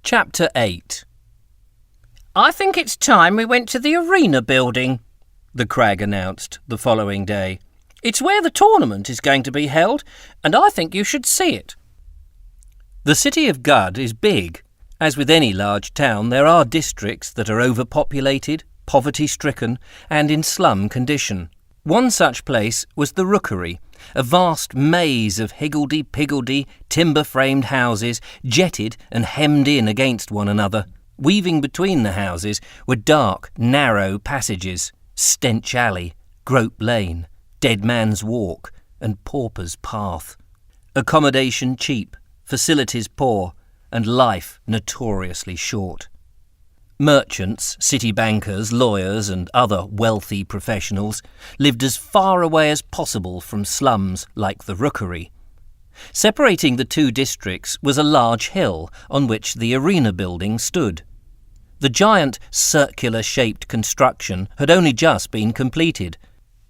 Chapter 8. "I think it's time we went to the arena building," the Crag announced the following day. "It's where the tournament is going to be held, and I think you should see it." The city of Gud is big. As with any large town, there are districts that are overpopulated, poverty-stricken, and in slum condition. One such place was the Rookery, a vast maze of higgledy-piggledy, timber-framed houses, jetted and hemmed in against one another. Weaving between the houses were dark, narrow passages, Stench Alley, Grope Lane, Dead Man's Walk, and Pauper's Path. Accommodation cheap, facilities poor, and life notoriously short. Merchants, city bankers, lawyers, and other wealthy professionals lived as far away as possible from slums like the Rookery. Separating the two districts was a large hill on which the arena building stood. The giant circular-shaped construction had only just been completed.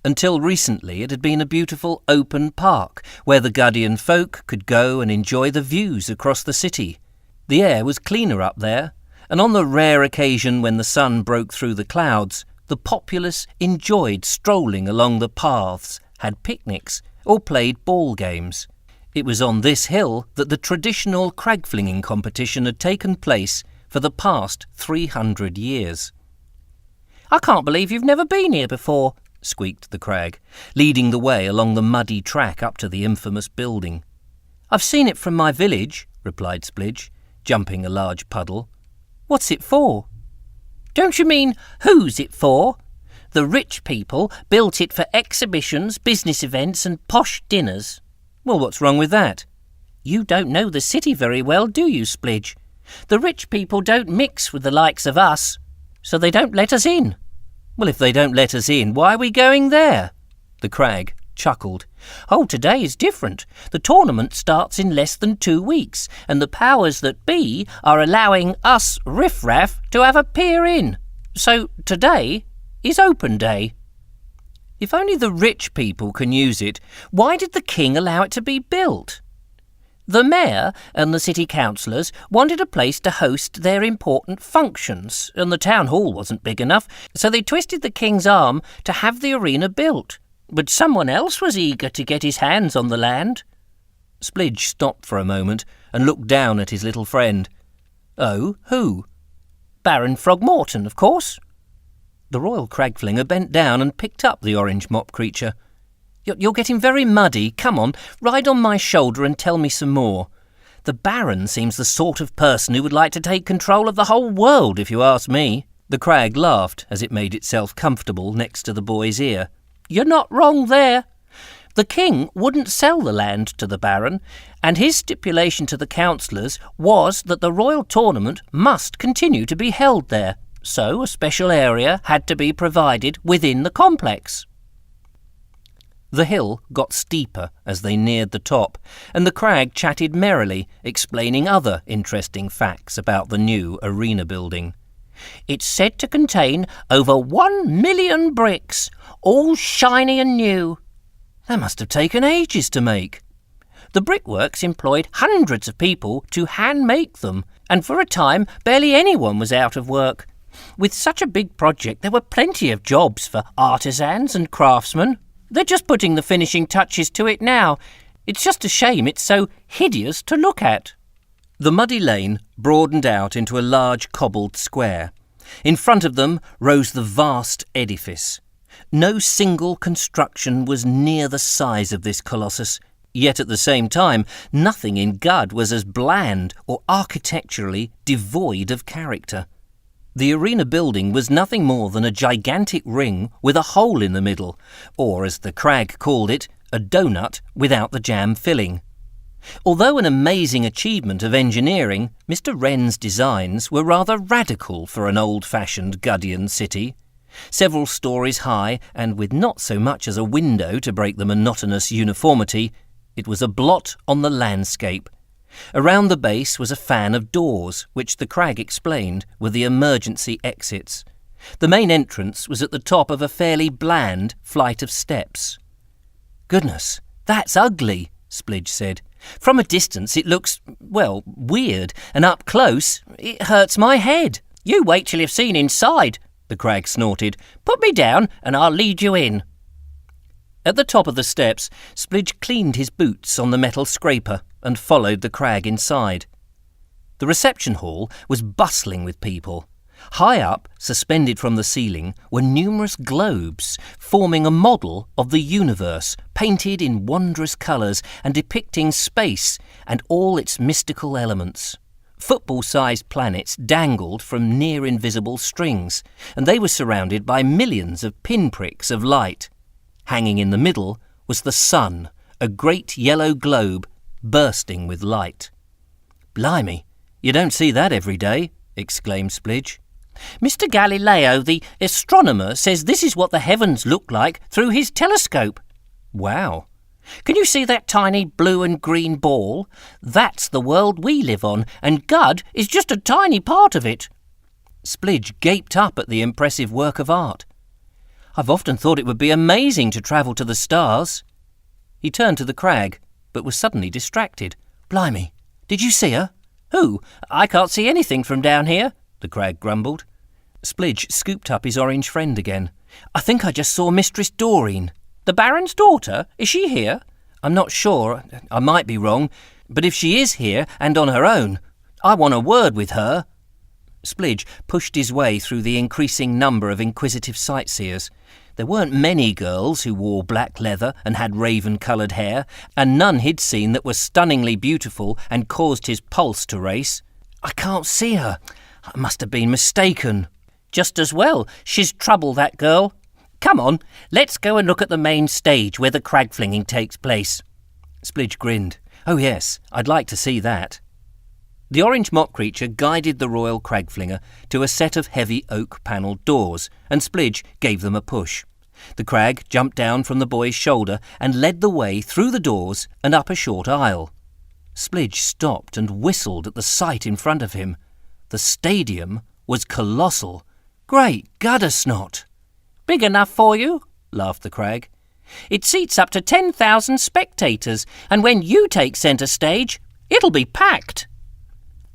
Until recently it had been a beautiful open park where the Gudian folk could go and enjoy the views across the city. The air was cleaner up there, and on the rare occasion when the sun broke through the clouds, the populace enjoyed strolling along the paths, had picnics, or played ball games. It was on this hill that the traditional Cragflinging competition had taken place for the past 300 years. "I can't believe you've never been here before," squeaked the Crag, leading the way along the muddy track up to the infamous building. "I've seen it from my village," replied Splidge, jumping a large puddle. "What's it for?" "Don't you mean who's it for? The rich people built it for exhibitions, business events and posh dinners." "Well, what's wrong with that?" "You don't know the city very well, do you, Splidge? The rich people don't mix with the likes of us, so they don't let us in." "Well, if they don't let us in, why are we going there?" The Crag chuckled. "Oh, today is different. The tournament starts in less than 2 weeks, and the powers that be are allowing us riffraff to have a peer in. So today is open day." "If only the rich people can use it, why did the king allow it to be built?" "The mayor and the city councillors wanted a place to host their important functions, and the town hall wasn't big enough, so they twisted the king's arm to have the arena built. But someone else was eager to get his hands on the land." Splidge stopped for a moment and looked down at his little friend. "Oh, who?" "Baron Frogmorton, of course." The Royal Cragflinger bent down and picked up the orange mop creature. You're getting very muddy. Come on, ride on my shoulder and tell me some more. The Baron seems the sort of person who would like to take control of the whole world, if you ask me." The Crag laughed as it made itself comfortable next to the boy's ear. "You're not wrong there. The king wouldn't sell the land to the Baron, and his stipulation to the councillors was that the royal tournament must continue to be held there, so a special area had to be provided within the complex." The hill got steeper as they neared the top, and the Crag chatted merrily, explaining other interesting facts about the new arena building. "It's said to contain over 1 million bricks, all shiny and new." "That must have taken ages to make." "The brickworks employed hundreds of people to hand-make them, and for a time barely anyone was out of work. With such a big project there were plenty of jobs for artisans and craftsmen. They're just putting the finishing touches to it now. It's just a shame it's so hideous to look at." The muddy lane broadened out into a large cobbled square. In front of them rose the vast edifice. No single construction was near the size of this colossus, yet at the same time nothing in Gud was as bland or architecturally devoid of character. The arena building was nothing more than a gigantic ring with a hole in the middle, or as the Crag called it, a donut without the jam filling. Although an amazing achievement of engineering, Mr. Wren's designs were rather radical for an old-fashioned Gudian city. Several stories high, and with not so much as a window to break the monotonous uniformity, it was a blot on the landscape. Around the base was a fan of doors, which the Crag explained were the emergency exits. The main entrance was at the top of a fairly bland flight of steps. "Goodness, that's ugly," Splidge said. From a distance it looks, well, weird, and up close it hurts my head." "You wait till you've seen inside," the crag snorted. "Put me down and I'll lead you in." At the top of the steps, Splidge cleaned his boots on the metal scraper and followed the crag inside. The reception hall was bustling with people. High up, suspended from the ceiling, were numerous globes, forming a model of the universe, painted in wondrous colours and depicting space and all its mystical elements. Football-sized planets dangled from near-invisible strings, and they were surrounded by millions of pinpricks of light. Hanging in the middle was the sun, a great yellow globe bursting with light. "Blimey, you don't see that every day," exclaimed Splidge. "Mr. Galileo, the astronomer, says this is what the heavens look like through his telescope." "Wow. Can you see that tiny blue and green ball? That's the world we live on, and Gud is just a tiny part of it." Splidge gaped up at the impressive work of art. "I've often thought it would be amazing to travel to the stars." He turned to the crag, but was suddenly distracted. "Blimey, did you see her?" "Who? I can't see anything from down here," the crag grumbled. Splidge scooped up his orange friend again. "I think I just saw Mistress Doreen." "The Baron's daughter? Is she here?" "I'm not sure. I might be wrong. But if she is here and on her own, I want a word with her." Splidge pushed his way through the increasing number of inquisitive sightseers. There weren't many girls who wore black leather and had raven-coloured hair, and none he'd seen that were stunningly beautiful and caused his pulse to race. "I can't see her. I must have been mistaken." "Just as well. She's trouble, that girl. Come on, let's go and look at the main stage where the Cragflinging takes place." Splidge grinned. "Oh yes, I'd like to see that." The orange mock creature guided the Royal Cragflinger to a set of heavy oak-panelled doors, and Splidge gave them a push. The crag jumped down from the boy's shoulder and led the way through the doors and up a short aisle. Splidge stopped and whistled at the sight in front of him. The stadium was colossal. "Great guddersnot!" "Big enough for you?" laughed the crag. "It seats up to 10,000 spectators, and when you take centre stage, it'll be packed."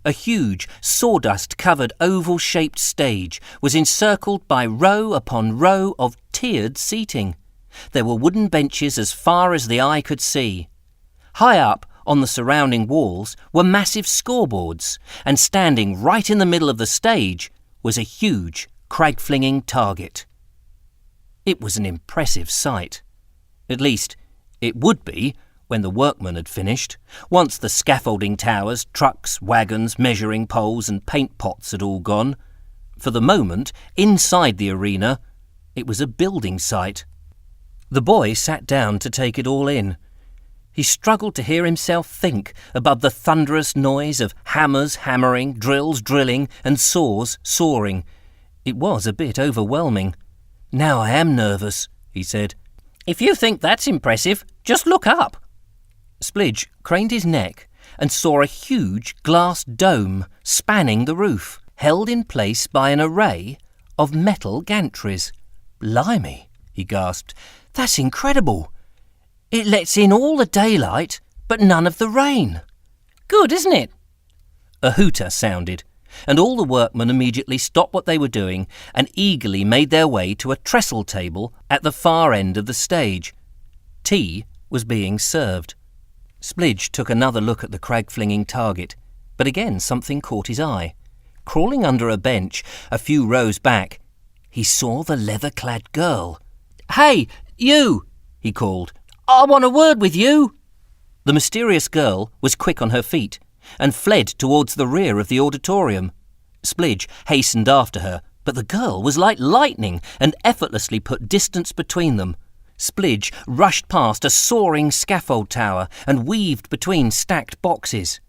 A huge, sawdust-covered oval-shaped stage was encircled by row upon row of tiered seating. There were wooden benches as far as the eye could see. High up, on the surrounding walls, were massive scoreboards, and standing right in the middle of the stage was a huge Cragflinging target. It was an impressive sight. At least, it would be when the workmen had finished, once the scaffolding towers, trucks, wagons, measuring poles and paint pots had all gone. For the moment, inside the arena, it was a building site. The boy sat down to take it all in. He struggled to hear himself think above the thunderous noise of hammers hammering, drills drilling, and saws sawing. It was a bit overwhelming. "Now I am nervous," he said. "If you think that's impressive, just look up." Splidge craned his neck and saw a huge glass dome spanning the roof, held in place by an array of metal gantries. "Blimey," he gasped. "That's incredible. It lets in all the daylight, but none of the rain." "Good, isn't it?" A hooter sounded, and all the workmen immediately stopped what they were doing and eagerly made their way to a trestle table at the far end of the stage. Tea was being served. Splidge took another look at the Cragflinging target, but again something caught his eye. Crawling under a bench a few rows back, he saw the leather-clad girl. "Hey, you!" he called. "I want a word with you." The mysterious girl was quick on her feet and fled towards the rear of the auditorium. Splidge hastened after her, but the girl was like lightning and effortlessly put distance between them. Splidge rushed past a soaring scaffold tower and weaved between stacked boxes.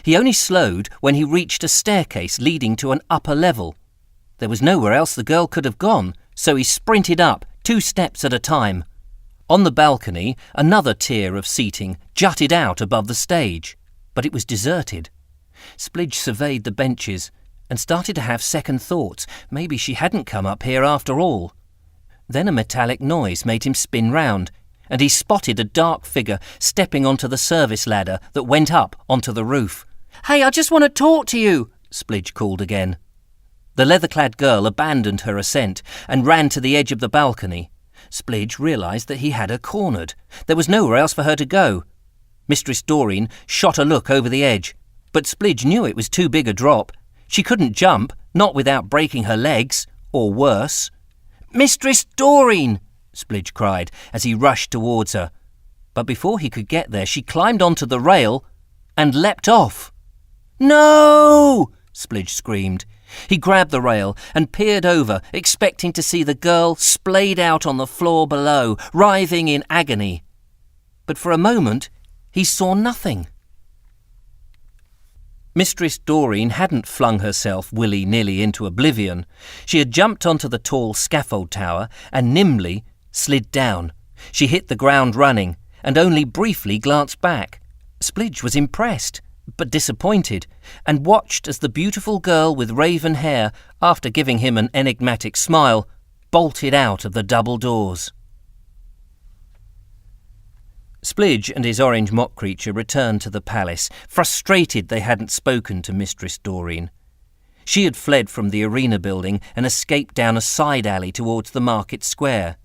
He only slowed when he reached a staircase leading to an upper level. There was nowhere else the girl could have gone, so he sprinted up, 2 steps at a time. On the balcony, another tier of seating jutted out above the stage, but it was deserted. Splidge surveyed the benches and started to have second thoughts. Maybe she hadn't come up here after all. Then a metallic noise made him spin round, and he spotted a dark figure stepping onto the service ladder that went up onto the roof. "Hey, I just want to talk to you," Splidge called again. The leather-clad girl abandoned her ascent and ran to the edge of the balcony. Splidge realised that he had her cornered. There was nowhere else for her to go. Mistress Doreen shot a look over the edge, but Splidge knew it was too big a drop. She couldn't jump, not without breaking her legs, or worse. "Mistress Doreen!" Splidge cried as he rushed towards her. But before he could get there, she climbed onto the rail and leapt off. "No!" Splidge screamed. He grabbed the rail and peered over, expecting to see the girl splayed out on the floor below, writhing in agony. But for a moment, he saw nothing. Mistress Doreen hadn't flung herself willy-nilly into oblivion. She had jumped onto the tall scaffold tower and nimbly slid down. She hit the ground running and only briefly glanced back. Splidge was impressed, but disappointed, and watched as the beautiful girl with raven hair, after giving him an enigmatic smile, bolted out of the double doors. Splidge and his orange mop creature returned to the palace, frustrated they hadn't spoken to Mistress Doreen. She had fled from the arena building and escaped down a side alley towards the market square.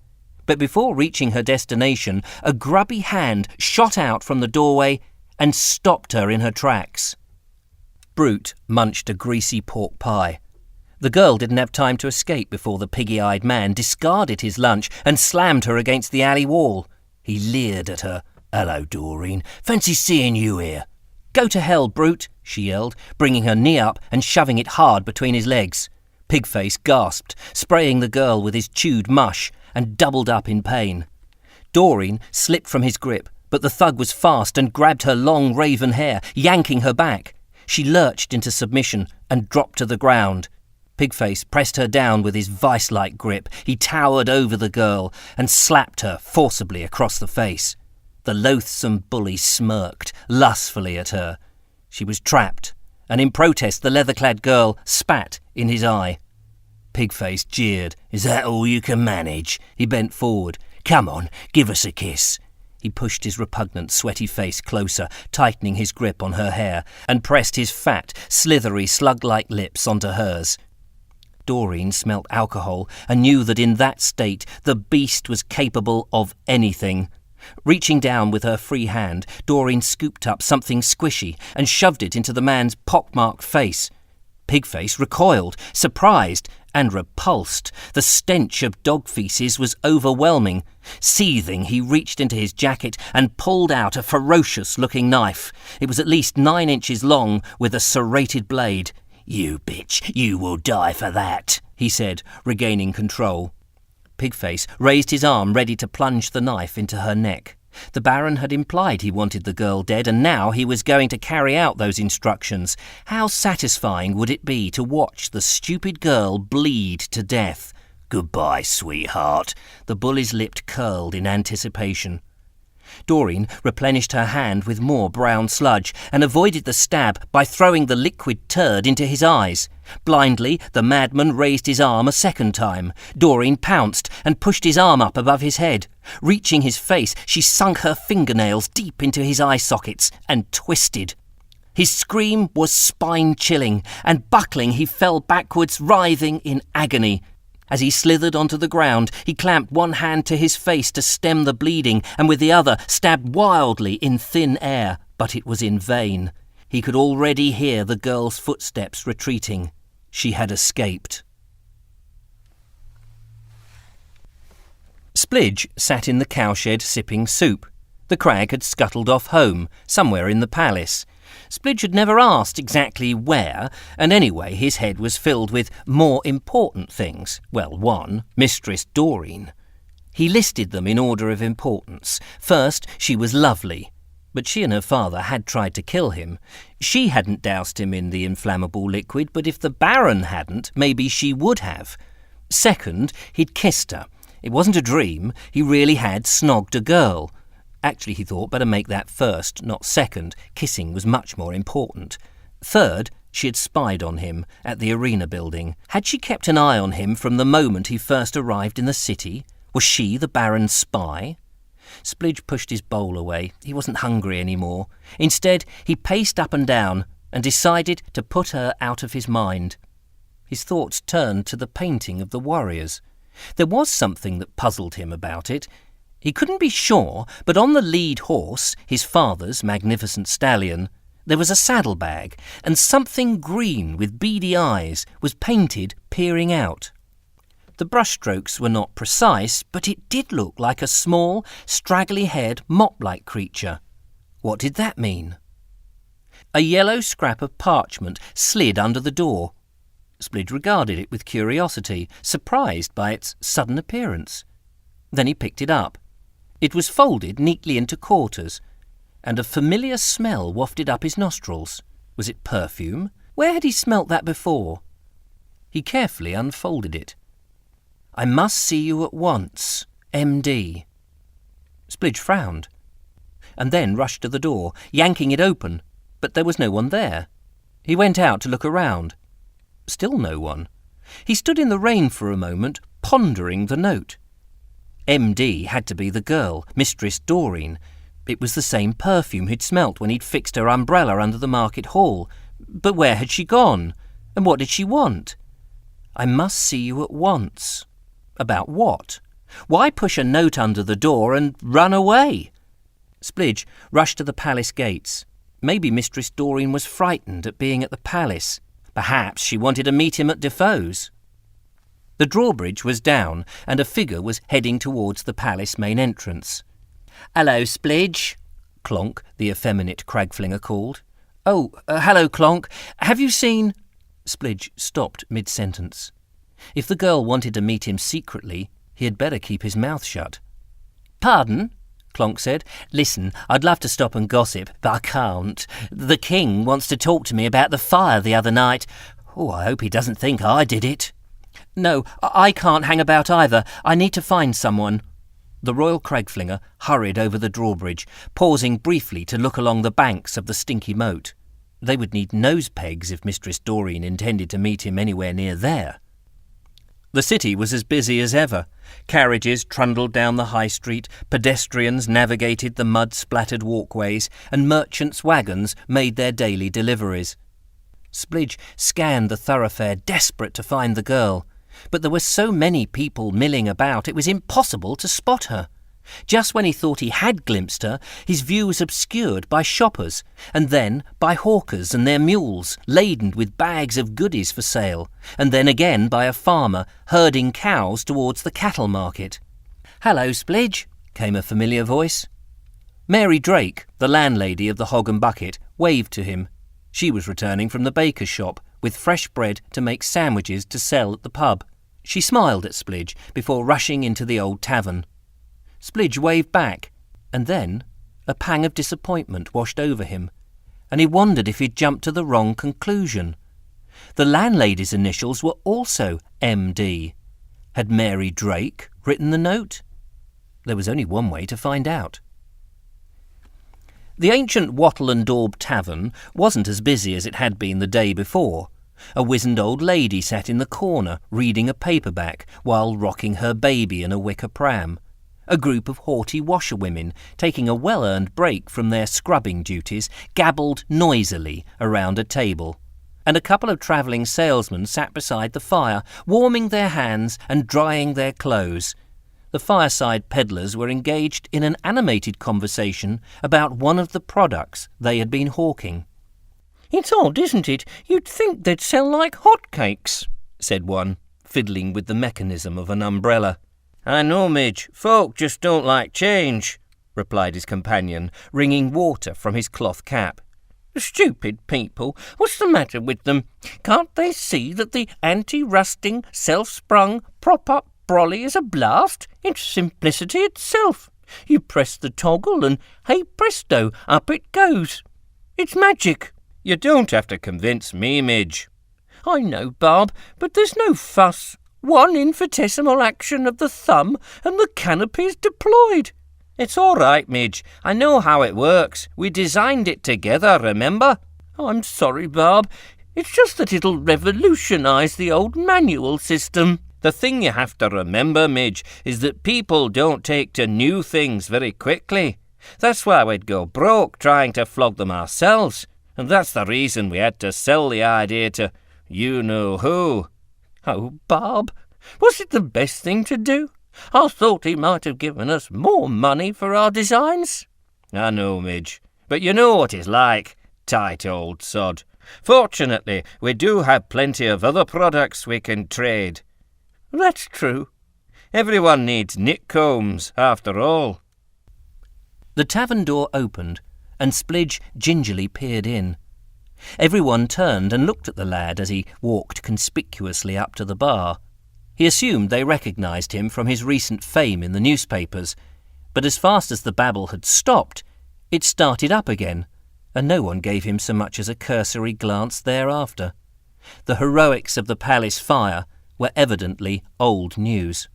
But before reaching her destination, a grubby hand shot out from the doorway and stopped her in her tracks. Brute munched a greasy pork pie. The girl didn't have time to escape before the piggy-eyed man discarded his lunch and slammed her against the alley wall. He leered at her. "Hello, Doreen. Fancy seeing you here." "Go to hell, Brute," she yelled, bringing her knee up and shoving it hard between his legs. Pigface gasped, spraying the girl with his chewed mush, and doubled up in pain. Doreen slipped from his grip, but the thug was fast and grabbed her long raven hair, yanking her back. She lurched into submission and dropped to the ground. Pigface pressed her down with his vice-like grip. He towered over the girl and slapped her forcibly across the face. The loathsome bully smirked lustfully at her. She was trapped, and in protest the leather-clad girl spat in his eye. Pigface jeered. "Is that all you can manage?" He bent forward. "Come on, give us a kiss." He pushed his repugnant, sweaty face closer, tightening his grip on her hair, and pressed his fat, slithery, slug-like lips onto hers. Doreen smelt alcohol and knew that in that state the beast was capable of anything. Reaching down with her free hand, Doreen scooped up something squishy and shoved it into the man's pockmarked face. Pigface recoiled, surprised and repulsed. The stench of dog feces was overwhelming. Seething, he reached into his jacket and pulled out a ferocious-looking knife. It was at least 9 inches long, with a serrated blade. "You bitch, you will die for that," he said, regaining control. Pigface raised his arm ready to plunge the knife into her neck. The Baron had implied he wanted the girl dead, and now he was going to carry out those instructions. How satisfying would it be to watch the stupid girl bleed to death? "Goodbye, sweetheart." The bully's lip curled in anticipation. Doreen replenished her hand with more brown sludge and avoided the stab by throwing the liquid turd into his eyes. Blindly, the madman raised his arm a second time. Doreen pounced and pushed his arm up above his head. Reaching his face, she sunk her fingernails deep into his eye sockets and twisted. His scream was spine-chilling, and buckling he fell backwards, writhing in agony. As he slithered onto the ground, he clamped one hand to his face to stem the bleeding, and with the other stabbed wildly in thin air, but it was in vain. He could already hear the girl's footsteps retreating. She had escaped. Splidge sat in the cowshed sipping soup. The crag had scuttled off home, somewhere in the palace. Splidge had never asked exactly where, and anyway his head was filled with more important things. Well, one, Mistress Doreen. He listed them in order of importance. First, she was lovely, but she and her father had tried to kill him. She hadn't doused him in the inflammable liquid, but if the Baron hadn't, maybe she would have. Second, he'd kissed her. It wasn't a dream, he really had snogged a girl. Actually, he thought, better make that first, not second. Kissing was much more important. Third, she had spied on him at the arena building. Had she kept an eye on him from the moment he first arrived in the city? Was she the Baron's spy? Splidge pushed his bowl away. He wasn't hungry anymore. Instead, he paced up and down and decided to put her out of his mind. His thoughts turned to the painting of the warriors. There was something that puzzled him about it. He couldn't be sure, but on the lead horse, his father's magnificent stallion, there was a saddlebag, and something green with beady eyes was painted peering out. The brushstrokes were not precise, but it did look like a small, straggly-haired, mop-like creature. What did that mean? A yellow scrap of parchment slid under the door. Splidge regarded it with curiosity, surprised by its sudden appearance. Then he picked it up. It was folded neatly into quarters, and a familiar smell wafted up his nostrils. Was it perfume? Where had he smelt that before? He carefully unfolded it. "I must see you at once, M.D." Splidge frowned, and then rushed to the door, yanking it open, but there was no one there. He went out to look around. Still no one. He stood in the rain for a moment, pondering the note. M.D. had to be the girl, Mistress Doreen. It was the same perfume he'd smelt when he'd fixed her umbrella under the market hall. But where had she gone? And what did she want? "I must see you at once." About what? Why push a note under the door and run away? Splidge rushed to the palace gates. Maybe Mistress Doreen was frightened at being at the palace. Perhaps she wanted to meet him at Defoe's. The drawbridge was down, and a figure was heading towards the palace main entrance. "Hello, Splidge," Clonk, the effeminate Cragflinger, called. "Oh, hello, Clonk. Have you seen—" Splidge stopped mid-sentence. If the girl wanted to meet him secretly, he had better keep his mouth shut. "Pardon?" Clonk said. "Listen, I'd love to stop and gossip, but I can't. The king wants to talk to me about the fire the other night. Oh, I hope he doesn't think I did it." "No, I can't hang about either. I need to find someone." The Royal Cragflinger hurried over the drawbridge, pausing briefly to look along the banks of the stinky moat. They would need nose pegs if Mistress Doreen intended to meet him anywhere near there. The city was as busy as ever. Carriages trundled down the high street, pedestrians navigated the mud-splattered walkways, and merchants' wagons made their daily deliveries. Splidge scanned the thoroughfare, desperate to find the girl. But there were so many people milling about, it was impossible to spot her. Just when he thought he had glimpsed her, his view was obscured by shoppers, and then by hawkers and their mules, laden with bags of goodies for sale, and then again by a farmer herding cows towards the cattle market. "Hello, Splidge," came a familiar voice. Mary Drake, the landlady of the Hog and Bucket, waved to him. She was returning from the baker's shop, with fresh bread to make sandwiches to sell at the pub. She smiled at Splidge before rushing into the old tavern. Splidge waved back, and then a pang of disappointment washed over him, and he wondered if he'd jumped to the wrong conclusion. The landlady's initials were also M.D. Had Mary Drake written the note? There was only one way to find out. The ancient Wattle and Daub tavern wasn't as busy as it had been the day before. A wizened old lady sat in the corner reading a paperback while rocking her baby in a wicker pram. A group of haughty washerwomen, taking a well-earned break from their scrubbing duties, gabbled noisily around a table. And a couple of travelling salesmen sat beside the fire, warming their hands and drying their clothes. The fireside peddlers were engaged in an animated conversation about one of the products they had been hawking. "It's odd, isn't it? You'd think they'd sell like hotcakes," said one, fiddling with the mechanism of an umbrella. "I know, Midge. Folk just don't like change," replied his companion, wringing water from his cloth cap. "Stupid people. What's the matter with them? Can't they see that the anti-rusting, self-sprung, prop-up brolly is a blast? It's simplicity itself. You press the toggle and, hey presto, up it goes. It's magic." "You don't have to convince me, Midge." "I know, Barb, but there's no fuss. One infinitesimal action of the thumb and the canopy's deployed." "It's all right, Midge. I know how it works. We designed it together, remember?" "I'm sorry, Barb. It's just that it'll revolutionise the old manual system." The thing you have to remember, Midge, is that people don't take to new things very quickly. That's why we'd go broke trying to flog them ourselves, and that's the reason we had to sell the idea to you-know-who. Oh, Bob, was it the best thing to do? I thought he might have given us more money for our designs. I know, Midge, but you know what he's like, tight old sod. Fortunately, we do have plenty of other products we can trade. That's true. Everyone needs nick-combs, after all. The tavern door opened, and Splidge gingerly peered in. Everyone turned and looked at the lad as he walked conspicuously up to the bar. He assumed they recognised him from his recent fame in the newspapers, but as fast as the babble had stopped, it started up again, and no one gave him so much as a cursory glance thereafter. The heroics of the palace fire were evidently old news.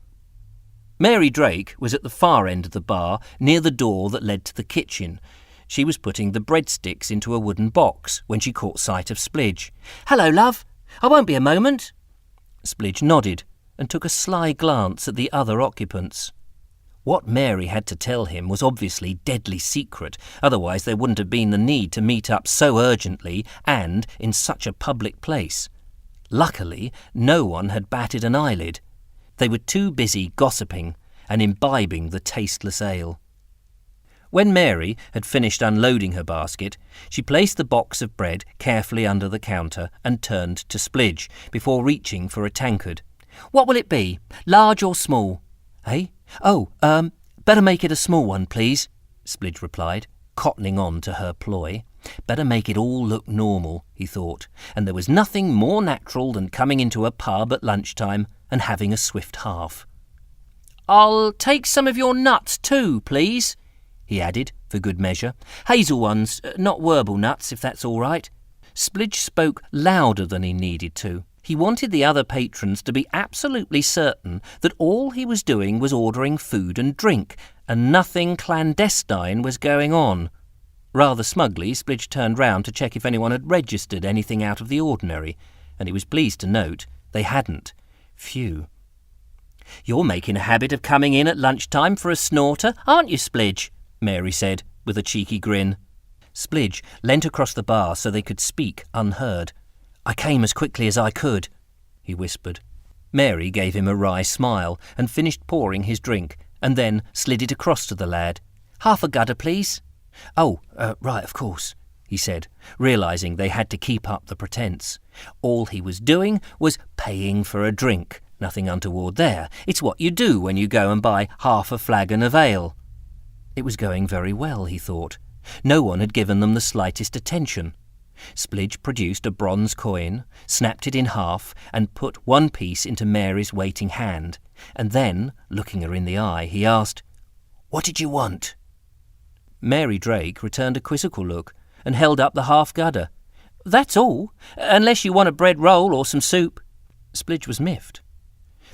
Mary Drake was at the far end of the bar, near the door that led to the kitchen. She was putting the breadsticks into a wooden box when she caught sight of Splidge. "Hello, love. I won't be a moment." Splidge nodded and took a sly glance at the other occupants. What Mary had to tell him was obviously deadly secret, otherwise there wouldn't have been the need to meet up so urgently and in such a public place. Luckily, no one had batted an eyelid. They were too busy gossiping and imbibing the tasteless ale. When Mary had finished unloading her basket, she placed the box of bread carefully under the counter and turned to Splidge before reaching for a tankard. "What will it be, large or small?" "Eh? Oh, better make it a small one, please," Splidge replied, cottoning on to her ploy. Better make it all look normal, he thought, and there was nothing more natural than coming into a pub at lunchtime and having a swift half. "I'll take some of your nuts too, please," he added, for good measure. "Hazel ones, not werble nuts, if that's all right." Splidge spoke louder than he needed to. He wanted the other patrons to be absolutely certain that all he was doing was ordering food and drink, and nothing clandestine was going on. Rather smugly, Splidge turned round to check if anyone had registered anything out of the ordinary, and he was pleased to note they hadn't. Phew. "You're making a habit of coming in at lunchtime for a snorter, aren't you, Splidge?" Mary said, with a cheeky grin. Splidge leant across the bar so they could speak unheard. "I came as quickly as I could," he whispered. Mary gave him a wry smile and finished pouring his drink, and then slid it across to the lad. "Half a gudder, please." "Oh, right, of course," he said, realising they had to keep up the pretence. All he was doing was paying for a drink. Nothing untoward there. It's what you do when you go and buy half a flagon of ale. It was going very well, he thought. No one had given them the slightest attention. Splidge produced a bronze coin, snapped it in half, and put one piece into Mary's waiting hand, and then, looking her in the eye, he asked, "What did you want?" Mary Drake returned a quizzical look and held up the half-gudder. "That's all, unless you want a bread roll or some soup." Splidge was miffed.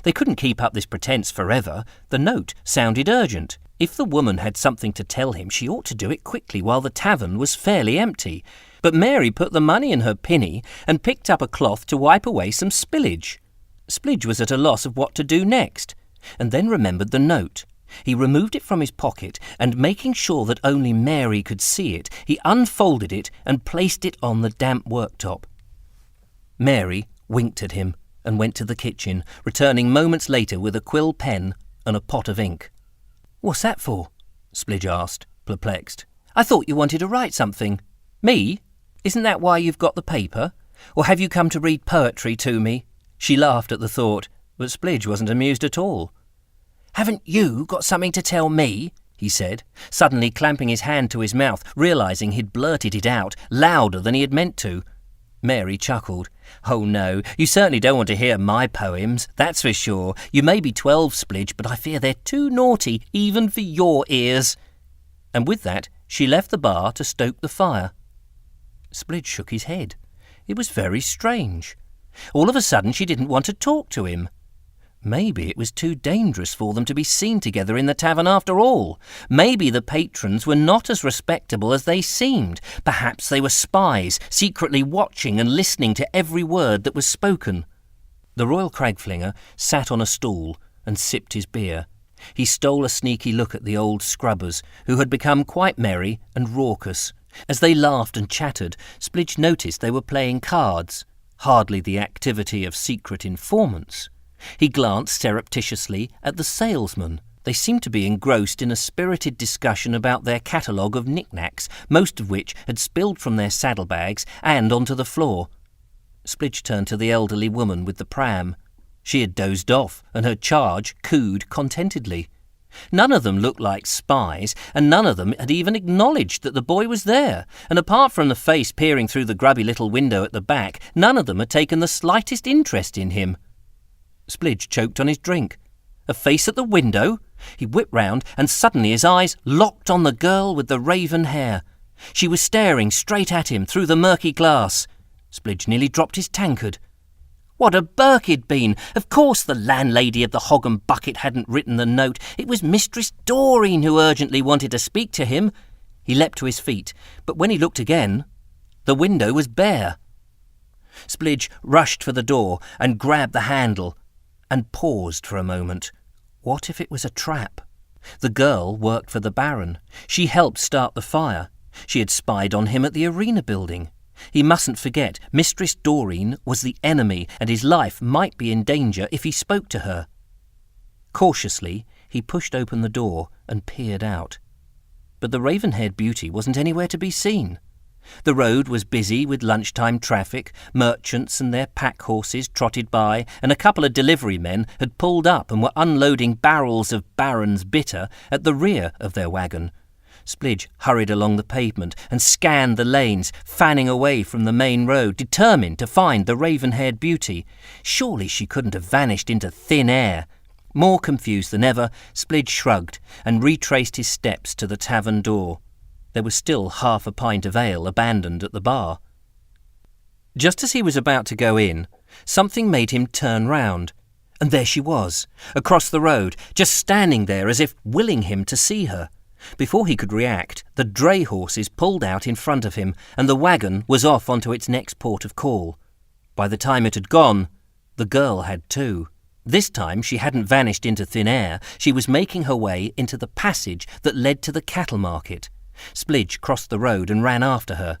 They couldn't keep up this pretence forever. The note sounded urgent. If the woman had something to tell him, she ought to do it quickly while the tavern was fairly empty. But Mary put the money in her pinny and picked up a cloth to wipe away some spillage. Splidge was at a loss of what to do next, and then remembered the note. He removed it from his pocket, and making sure that only Mary could see it, he unfolded it and placed it on the damp worktop. Mary winked at him and went to the kitchen, returning moments later with a quill pen and a pot of ink. "What's that for?" Splidge asked, perplexed. "I thought you wanted to write something." "Me? Isn't that why you've got the paper? Or have you come to read poetry to me?" She laughed at the thought, but Splidge wasn't amused at all. "Haven't you got something to tell me?" he said, suddenly clamping his hand to his mouth, realising he'd blurted it out louder than he had meant to. Mary chuckled. "Oh no, you certainly don't want to hear my poems, that's for sure. You may be 12, Splidge, but I fear they're too naughty even for your ears." And with that, she left the bar to stoke the fire. Splidge shook his head. It was very strange. All of a sudden she didn't want to talk to him. Maybe it was too dangerous for them to be seen together in the tavern after all. Maybe the patrons were not as respectable as they seemed. Perhaps they were spies, secretly watching and listening to every word that was spoken. The Royal Cragflinger sat on a stool and sipped his beer. He stole a sneaky look at the old scrubbers, who had become quite merry and raucous. As they laughed and chattered, Splidge noticed they were playing cards, hardly the activity of secret informants. He glanced surreptitiously at the salesmen. They seemed to be engrossed in a spirited discussion about their catalogue of knickknacks, most of which had spilled from their saddlebags and onto the floor. Splidge turned to the elderly woman with the pram. She had dozed off, and her charge cooed contentedly. None of them looked like spies, and none of them had even acknowledged that the boy was there, and apart from the face peering through the grubby little window at the back, none of them had taken the slightest interest in him. Splidge choked on his drink. A face at the window? He whipped round, and suddenly his eyes locked on the girl with the raven hair. She was staring straight at him through the murky glass. Splidge nearly dropped his tankard. What a Burke he'd been! Of course the landlady of the Hog and Bucket hadn't written the note. It was Mistress Doreen who urgently wanted to speak to him. He leapt to his feet, but when he looked again, the window was bare. Splidge rushed for the door and grabbed the handle, and paused for a moment. What if it was a trap? The girl worked for the Baron. She helped start the fire. She had spied on him at the arena building. He mustn't forget Mistress Doreen was the enemy, and his life might be in danger if he spoke to her. Cautiously, he pushed open the door and peered out. But the raven-haired beauty wasn't anywhere to be seen. The road was busy with lunchtime traffic. Merchants and their pack horses trotted by, and a couple of delivery men had pulled up and were unloading barrels of Baron's bitter at the rear of their wagon. Splidge hurried along the pavement and scanned the lanes, fanning away from the main road, determined to find the raven-haired beauty. Surely she couldn't have vanished into thin air. More confused than ever, Splidge shrugged and retraced his steps to the tavern door. There was still half a pint of ale abandoned at the bar. Just as he was about to go in, something made him turn round, and there she was, across the road, just standing there as if willing him to see her. Before he could react, the dray horses pulled out in front of him, and the wagon was off onto its next port of call. By the time it had gone, the girl had too. This time she hadn't vanished into thin air. She was making her way into the passage that led to the cattle market. Splidge crossed the road and ran after her.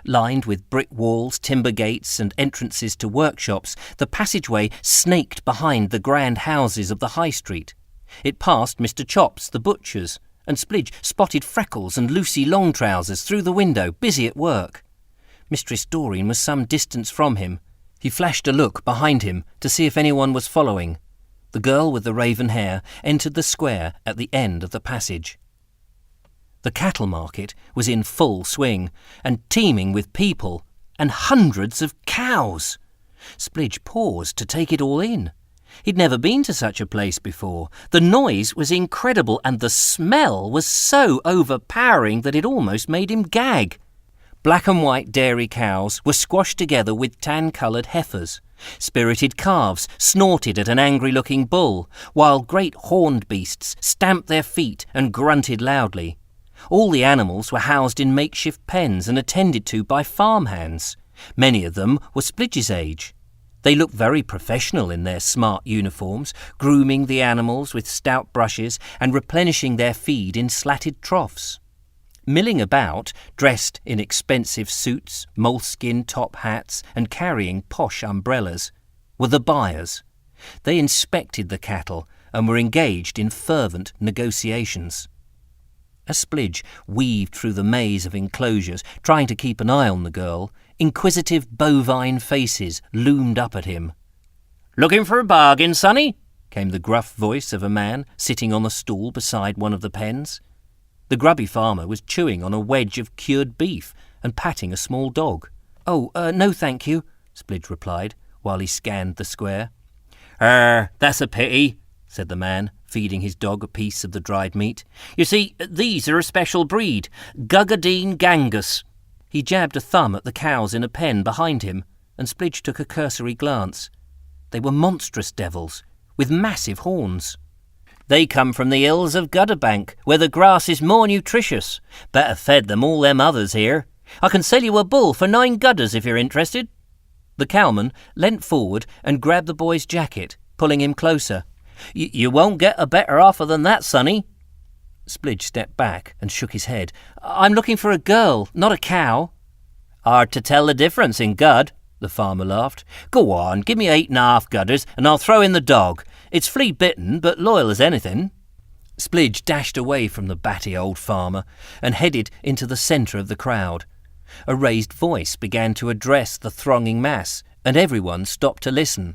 Lined with brick walls, timber gates and entrances to workshops, the passageway snaked behind the grand houses of the high street. It passed Mr. Chops, the butcher's, and Splidge spotted Freckles and Lucy Longtrousers through the window, busy at work. Mistress Doreen was some distance from him. He flashed a look behind him to see if anyone was following. The girl with the raven hair entered the square at the end of the passage. The cattle market was in full swing, and teeming with people, and hundreds of cows. Splidge paused to take it all in. He'd never been to such a place before. The noise was incredible, and the smell was so overpowering that it almost made him gag. Black and white dairy cows were squashed together with tan-coloured heifers. Spirited calves snorted at an angry-looking bull, while great horned beasts stamped their feet and grunted loudly. All the animals were housed in makeshift pens and attended to by farmhands. Many of them were Splidge's age. They looked very professional in their smart uniforms, grooming the animals with stout brushes and replenishing their feed in slatted troughs. Milling about, dressed in expensive suits, moleskin top hats, and carrying posh umbrellas, were the buyers. They inspected the cattle and were engaged in fervent negotiations. As Splidge weaved through the maze of enclosures, trying to keep an eye on the girl, inquisitive bovine faces loomed up at him. "Looking for a bargain, sonny?" came the gruff voice of a man sitting on a stool beside one of the pens. The grubby farmer was chewing on a wedge of cured beef and patting a small dog. "Oh, no thank you," Splidge replied, while he scanned the square. That's a pity," said the man, feeding his dog a piece of the dried meat. "You see, these are a special breed, Guggadeen Gangus." He jabbed a thumb at the cows in a pen behind him, and Splidge took a cursory glance. They were monstrous devils, with massive horns. "They come from the hills of Guddamac, where the grass is more nutritious. Better fed than all them others here. I can sell you a bull for 9 gudders if you're interested." The cowman leant forward and grabbed the boy's jacket, pulling him closer. You won't get a better offer than that, sonny." Splidge stepped back and shook his head. "I'm looking for a girl, not a cow." "Hard to tell the difference in Gud," the farmer laughed. "Go on, give me 8.5 gudders and I'll throw in the dog. It's flea-bitten, but loyal as anything." Splidge dashed away from the batty old farmer and headed into the centre of the crowd. A raised voice began to address the thronging mass, and everyone stopped to listen.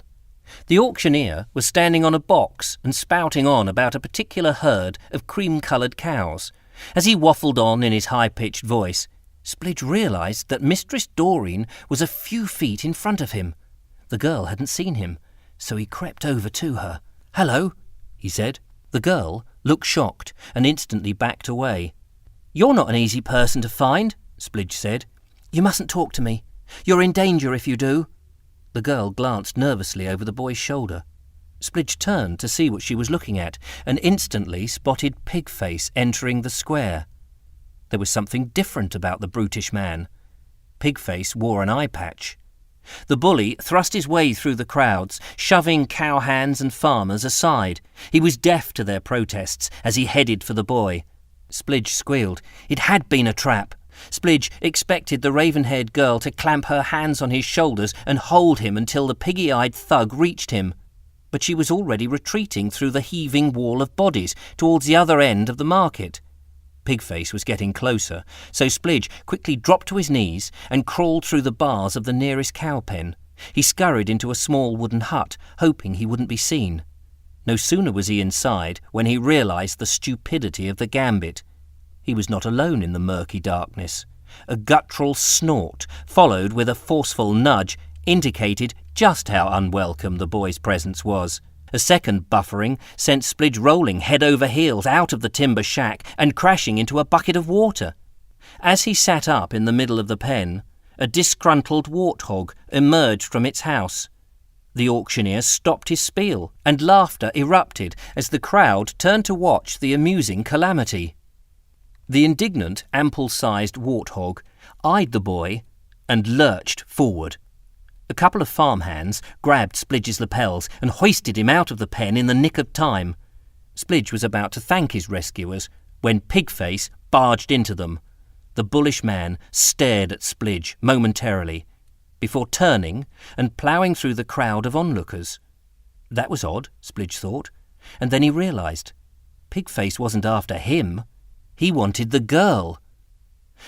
The auctioneer was standing on a box and spouting on about a particular herd of cream-coloured cows. As he waffled on in his high-pitched voice, Splidge realised that Mistress Doreen was a few feet in front of him. The girl hadn't seen him, so he crept over to her. "Hello," he said. The girl looked shocked and instantly backed away. "You're not an easy person to find," Splidge said. "You mustn't talk to me. You're in danger if you do." The girl glanced nervously over the boy's shoulder. Splidge turned to see what she was looking at and instantly spotted Pigface entering the square. There was something different about the brutish man. Pigface wore an eye patch. The bully thrust his way through the crowds, shoving cowhands and farmers aside. He was deaf to their protests as he headed for the boy. Splidge squealed. It had been a trap. Splidge expected the raven-haired girl to clamp her hands on his shoulders and hold him until the piggy-eyed thug reached him. But she was already retreating through the heaving wall of bodies towards the other end of the market. Pigface was getting closer, so Splidge quickly dropped to his knees and crawled through the bars of the nearest cow pen. He scurried into a small wooden hut, hoping he wouldn't be seen. No sooner was he inside when he realised the stupidity of the gambit. He was not alone in the murky darkness. A guttural snort, followed with a forceful nudge, indicated just how unwelcome the boy's presence was. A second buffering sent Splidge rolling head over heels out of the timber shack and crashing into a bucket of water. As he sat up in the middle of the pen, a disgruntled warthog emerged from its house. The auctioneer stopped his spiel, and laughter erupted as the crowd turned to watch the amusing calamity. The indignant, ample-sized warthog eyed the boy and lurched forward. A couple of farmhands grabbed Splidge's lapels and hoisted him out of the pen in the nick of time. Splidge was about to thank his rescuers when Pigface barged into them. The bullish man stared at Splidge momentarily, before turning and ploughing through the crowd of onlookers. That was odd, Splidge thought, and then he realised. Pigface wasn't after him. He wanted the girl.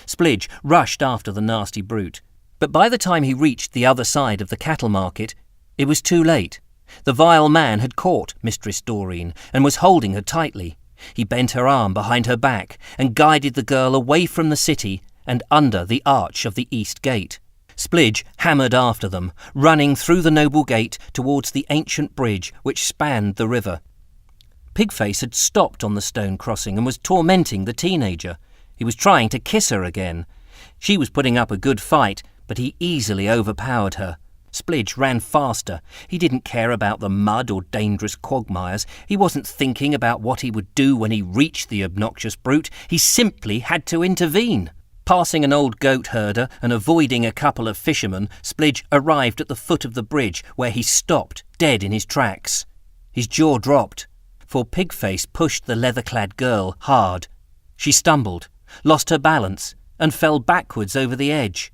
Splidge rushed after the nasty brute, but by the time he reached the other side of the cattle market, it was too late. The vile man had caught Mistress Doreen and was holding her tightly. He bent her arm behind her back and guided the girl away from the city and under the arch of the east gate. Splidge hammered after them, running through the noble gate towards the ancient bridge which spanned the river. Pigface had stopped on the stone crossing and was tormenting the teenager. He was trying to kiss her again. She was putting up a good fight, but he easily overpowered her. Splidge ran faster. He didn't care about the mud or dangerous quagmires. He wasn't thinking about what he would do when he reached the obnoxious brute. He simply had to intervene. Passing an old goat herder and avoiding a couple of fishermen, Splidge arrived at the foot of the bridge, where he stopped, dead in his tracks. His jaw dropped, for Pigface pushed the leather-clad girl hard. She stumbled, lost her balance, and fell backwards over the edge.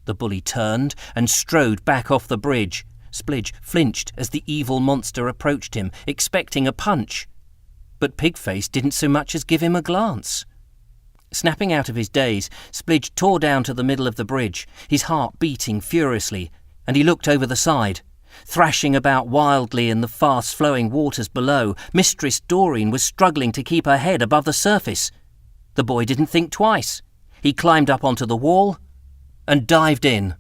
The bully turned and strode back off the bridge. Splidge flinched as the evil monster approached him, expecting a punch. But Pigface didn't so much as give him a glance. Snapping out of his daze, Splidge tore down to the middle of the bridge, his heart beating furiously, and he looked over the side. Thrashing about wildly in the fast-flowing waters below, Mistress Doreen was struggling to keep her head above the surface. The boy didn't think twice. He climbed up onto the wall and dived in.